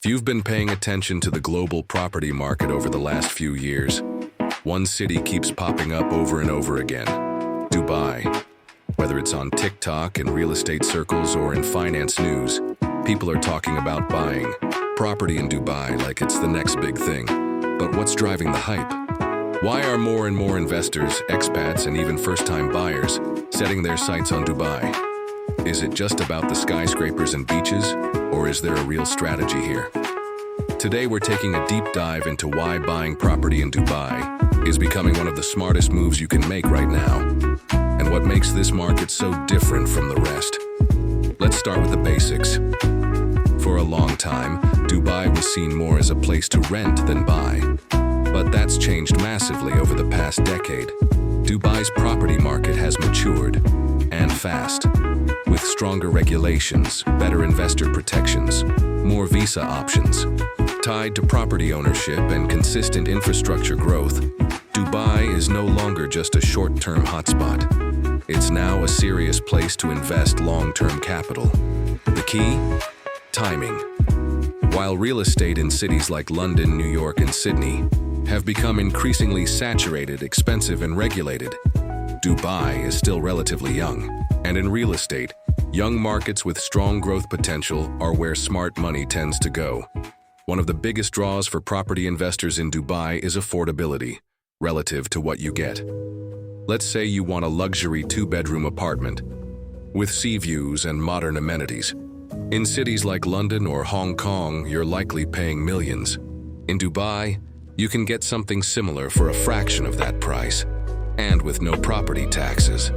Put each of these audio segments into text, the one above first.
If you've been paying attention to the global property market over the last few years, one city keeps popping up over and over again: Dubai. Whether it's on TikTok, in real estate circles, or in finance news, people are talking about buying property in Dubai like it's the next big thing. But what's driving the hype? Why are more and more investors, expats, and even first-time buyers setting their sights on Dubai? Is it just about the skyscrapers and beaches, or is there a real strategy here? Today we're taking a deep dive into why buying property in Dubai is becoming one of the smartest moves you can make right now, and what makes this market so different from the rest. Let's start with the basics. For a long time, Dubai was seen more as a place to rent than buy. But that's changed massively over the past decade. Dubai's property market has matured, and fast, with stronger regulations, better investor protections, more visa options. Tied to property ownership and consistent infrastructure growth, Dubai is no longer just a short-term hotspot. It's now a serious place to invest long-term capital. The key? Timing. While real estate in cities like London, New York, and Sydney have become increasingly saturated, expensive, and regulated, Dubai is still relatively young. And in real estate, young markets with strong growth potential are where smart money tends to go. One of the biggest draws for property investors in Dubai is affordability, relative to what you get. Let's say you want a luxury 2-bedroom apartment with sea views and modern amenities. In cities like London or Hong Kong, you're likely paying millions. In Dubai, you can get something similar for a fraction of that price, and with no property taxes.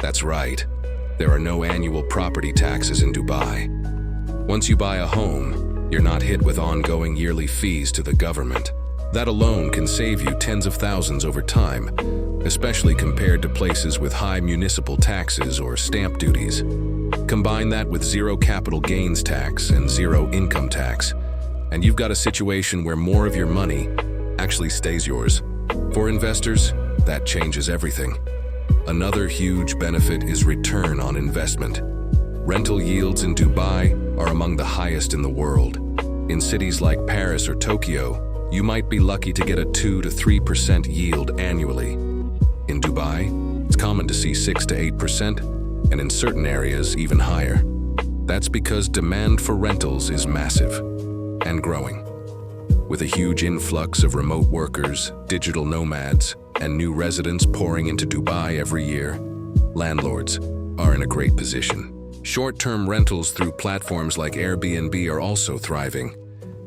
That's right, there are no annual property taxes in Dubai. Once you buy a home, you're not hit with ongoing yearly fees to the government. That alone can save you tens of thousands over time, especially compared to places with high municipal taxes or stamp duties. Combine that with zero capital gains tax and zero income tax, and you've got a situation where more of your money actually stays yours. For investors, that changes everything. Another huge benefit is return on investment. Rental yields in Dubai are among the highest in the world. In cities like Paris or Tokyo, you might be lucky to get a 2 to 3% yield annually. In Dubai, it's common to see 6 to 8%, and in certain areas, even higher. That's because demand for rentals is massive and growing. With a huge influx of remote workers, digital nomads, and new residents pouring into Dubai every year, landlords are in a great position. Short-term rentals through platforms like Airbnb are also thriving,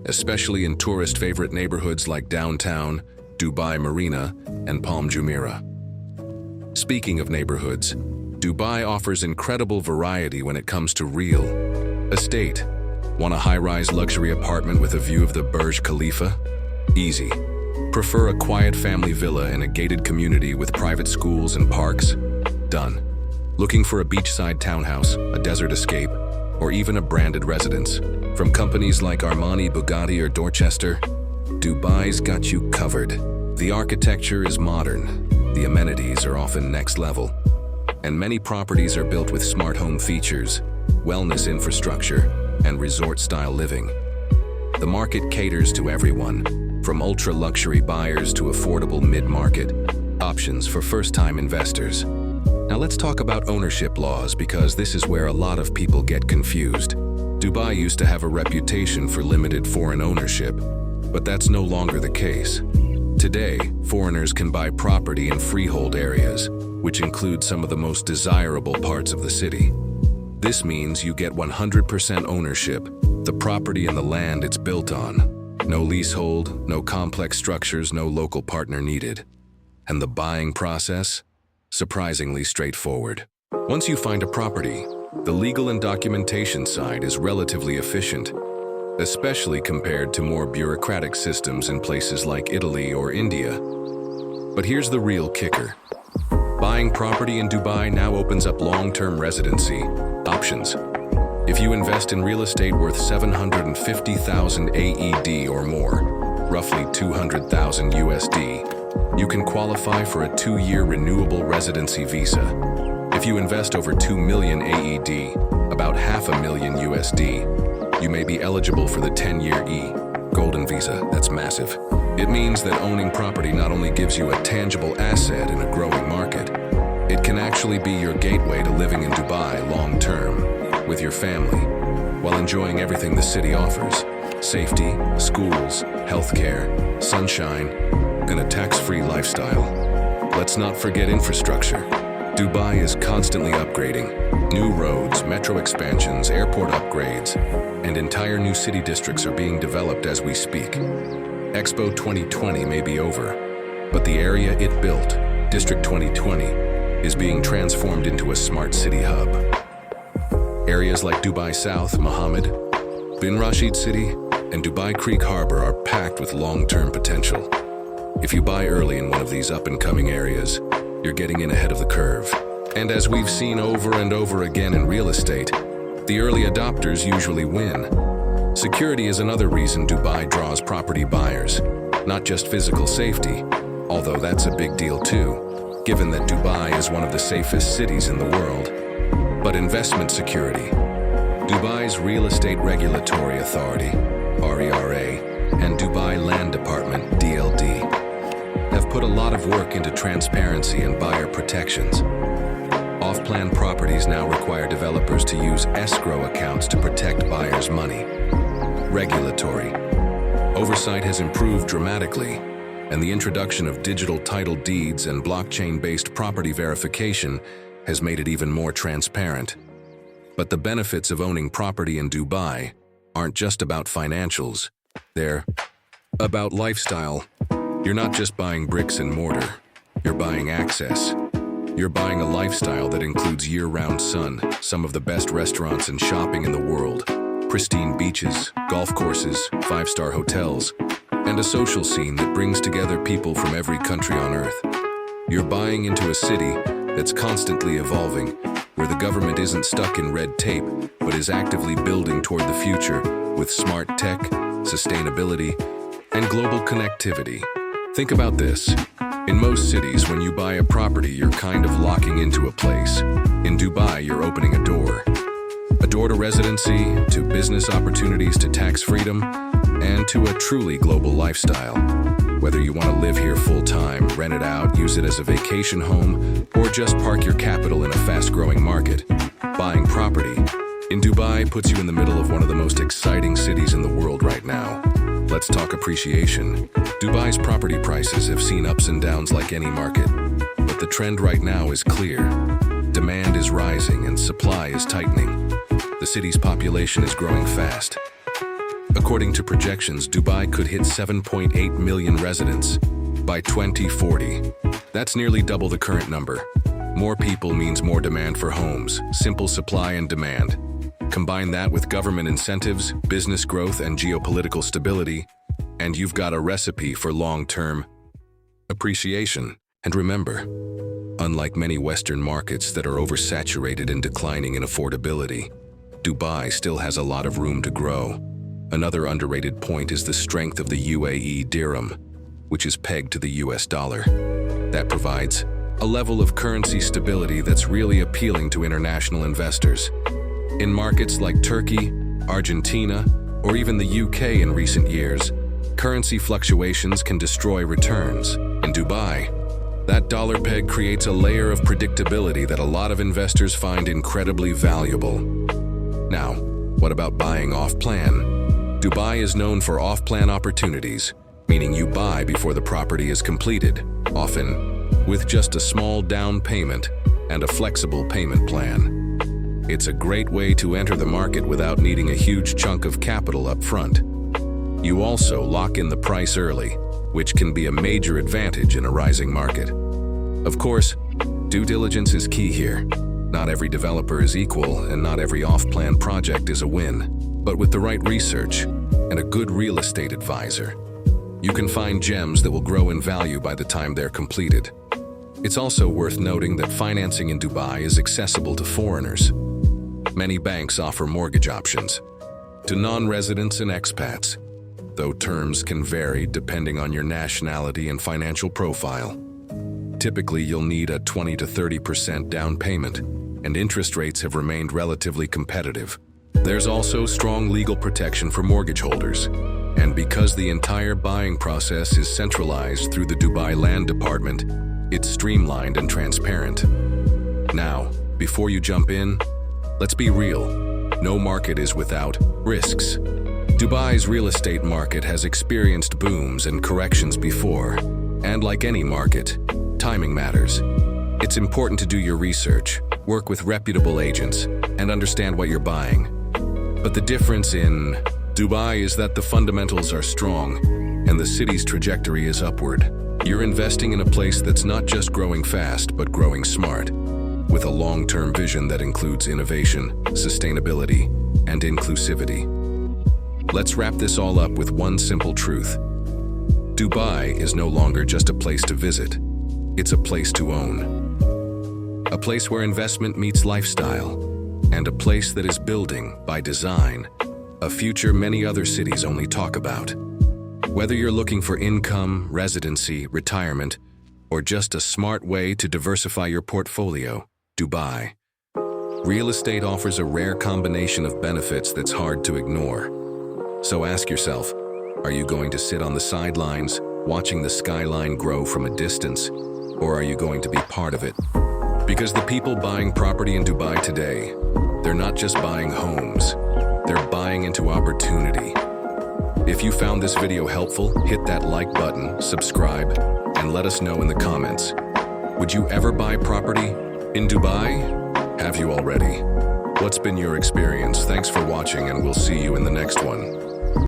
especially in tourist-favorite neighborhoods like downtown, Dubai Marina, and Palm Jumeirah. Speaking of neighborhoods, Dubai offers incredible variety when it comes to real estate. Want a high-rise luxury apartment with a view of the Burj Khalifa? Easy. Prefer a quiet family villa in a gated community with private schools and parks? Done. Looking for a beachside townhouse, a desert escape, or even a branded residence? From companies like Armani, Bugatti, or Dorchester, Dubai's got you covered. The architecture is modern, the amenities are often next level, and many properties are built with smart home features, wellness infrastructure, and resort-style living. The market caters to everyone, from ultra-luxury buyers to affordable mid-market options for first-time investors. Now let's talk about ownership laws, because this is where a lot of people get confused. Dubai used to have a reputation for limited foreign ownership, but that's no longer the case. Today, foreigners can buy property in freehold areas, which include some of the most desirable parts of the city. This means you get 100% ownership, the property and the land it's built on. No leasehold, no complex structures, no local partner needed. And the buying process? Surprisingly straightforward. Once you find a property, the legal and documentation side is relatively efficient, especially compared to more bureaucratic systems in places like Italy or India. But here's the real kicker. Buying property in Dubai now opens up long-term residency options. If you invest in real estate worth 750,000 AED or more, roughly 200,000 USD, you can qualify for a 2-year renewable residency visa. If you invest over 2 million AED, about $500,000 USD, You may be eligible for the 10-year Golden Visa. That's massive. It means that owning property not only gives you a tangible asset in a growing market, it can actually be your gateway to living in Dubai long-term with your family, while enjoying everything the city offers: safety, schools, healthcare, sunshine, and a tax-free lifestyle. Let's not forget infrastructure. Dubai is constantly upgrading. New roads, metro expansions, airport upgrades, and entire new city districts are being developed as we speak. Expo 2020 may be over, but the area it built, District 2020, is being transformed into a smart city hub. Areas like Dubai South, Mohammed bin Rashid City, and Dubai Creek Harbor are packed with long-term potential. If you buy early in one of these up-and-coming areas, you're getting in ahead of the curve. And as we've seen over and over again in real estate, the early adopters usually win. Security is another reason Dubai draws property buyers, not just physical safety, although that's a big deal too, given that Dubai is one of the safest cities in the world, but investment security. Dubai's Real Estate Regulatory Authority, RERA, and Dubai Land Department, DLD, have put a lot of work into transparency and buyer protections. Off-plan properties now require developers to use escrow accounts to protect buyers' money. Regulatory oversight has improved dramatically, and the introduction of digital title deeds and blockchain-based property verification has made it even more transparent. But the benefits of owning property in Dubai aren't just about financials. They're about lifestyle. You're not just buying bricks and mortar. You're buying access. You're buying a lifestyle that includes year-round sun, some of the best restaurants and shopping in the world, pristine beaches, golf courses, five-star hotels, and a social scene that brings together people from every country on earth. You're buying into a city that's constantly evolving, where the government isn't stuck in red tape, but is actively building toward the future with smart tech, sustainability, and global connectivity. Think about this. In most cities, when you buy a property, you're kind of locking into a place. In Dubai, you're opening a door. A door to residency, to business opportunities, to tax freedom, and to a truly global lifestyle. Whether you want to live here full-time, rent it out, use it as a vacation home, or just park your capital in a fast-growing market, buying property in Dubai puts you in the middle of one of the most exciting cities in the world right now. Let's talk appreciation. Dubai's property prices have seen ups and downs like any market, but the trend right now is clear. Demand is rising and supply is tightening. The city's population is growing fast. According to projections, Dubai could hit 7.8 million residents by 2040. That's nearly double the current number. More people means more demand for homes, simple supply and demand. Combine that with government incentives, business growth, and geopolitical stability, and you've got a recipe for long-term appreciation. And remember, unlike many Western markets that are oversaturated and declining in affordability, Dubai still has a lot of room to grow. Another underrated point is the strength of the UAE dirham, which is pegged to the US dollar. That provides a level of currency stability that's really appealing to international investors. In markets like Turkey, Argentina, or even the UK in recent years, currency fluctuations can destroy returns. In Dubai, that dollar peg creates a layer of predictability that a lot of investors find incredibly valuable. Now, what about buying off-plan? Dubai is known for off-plan opportunities, meaning you buy before the property is completed, often with just a small down payment and a flexible payment plan. It's a great way to enter the market without needing a huge chunk of capital up front. You also lock in the price early, which can be a major advantage in a rising market. Of course, due diligence is key here. Not every developer is equal, and not every off-plan project is a win. But with the right research and a good real estate advisor, you can find gems that will grow in value by the time they're completed. It's also worth noting that financing in Dubai is accessible to foreigners. Many banks offer mortgage options to non-residents and expats, though terms can vary depending on your nationality and financial profile. Typically, you'll need a 20 to 30% down payment, and interest rates have remained relatively competitive. There's also strong legal protection for mortgage holders. And because the entire buying process is centralized through the Dubai Land Department, it's streamlined and transparent. Now, before you jump in, let's be real. No market is without risks. Dubai's real estate market has experienced booms and corrections before. And like any market, timing matters. It's important to do your research, work with reputable agents, and understand what you're buying. But the difference in Dubai is that the fundamentals are strong, and the city's trajectory is upward. You're investing in a place that's not just growing fast, but growing smart, with a long-term vision that includes innovation, sustainability, and inclusivity. Let's wrap this all up with one simple truth. Dubai is no longer just a place to visit. It's a place to own. A place where investment meets lifestyle, and a place that is building, by design, a future many other cities only talk about. Whether you're looking for income, residency, retirement, or just a smart way to diversify your portfolio, Dubai. Real estate offers a rare combination of benefits that's hard to ignore. So ask yourself, are you going to sit on the sidelines, watching the skyline grow from a distance, or are you going to be part of it? Because the people buying property in Dubai today, they're not just buying homes, they're buying into opportunity. If you found this video helpful, hit that like button, subscribe, and let us know in the comments. Would you ever buy property in Dubai? Have you already? What's been your experience? Thanks for watching, and we'll see you in the next one.